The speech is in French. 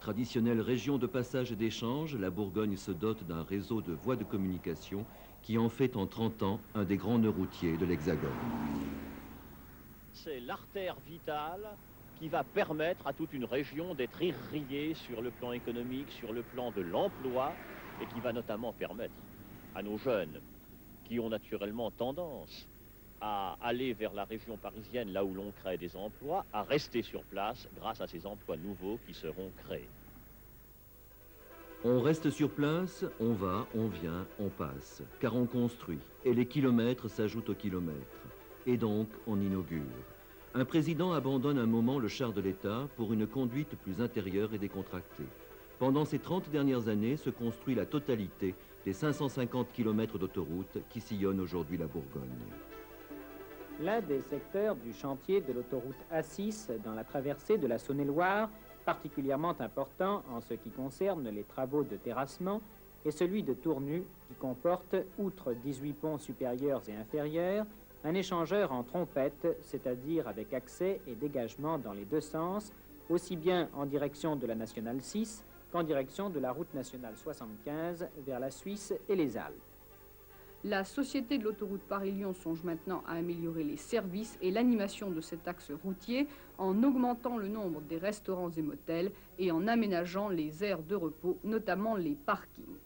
Traditionnelle région de passage et d'échange, la Bourgogne se dote d'un réseau de voies de communication qui en fait en 30 ans un des grands nœuds routiers de l'Hexagone. C'est l'artère vitale qui va permettre à toute une région d'être irriguée sur le plan économique, sur le plan de l'emploi, et qui va notamment permettre à nos jeunes qui ont naturellement tendance à aller vers la région parisienne, là où l'on crée des emplois, à rester sur place grâce à ces emplois nouveaux qui seront créés. On reste sur place, on va, on vient, on passe, car on construit, et les kilomètres s'ajoutent aux kilomètres. Et donc, on inaugure. Un président abandonne un moment le char de l'État pour une conduite plus intérieure et décontractée. Pendant ces 30 dernières années se construit la totalité des 550 km d'autoroute qui sillonnent aujourd'hui la Bourgogne. L'un des secteurs du chantier de l'autoroute A6 dans la traversée de la Saône-et-Loire, particulièrement important en ce qui concerne les travaux de terrassement, est celui de Tournu qui comporte, outre 18 ponts supérieurs et inférieurs, un échangeur en trompette, c'est-à-dire avec accès et dégagement dans les deux sens, aussi bien en direction de la nationale 6 qu'en direction de la route nationale 75 vers la Suisse et les Alpes. La Société de l'autoroute Paris-Lyon songe maintenant à améliorer les services et l'animation de cet axe routier en augmentant le nombre des restaurants et motels et en aménageant les aires de repos, notamment les parkings.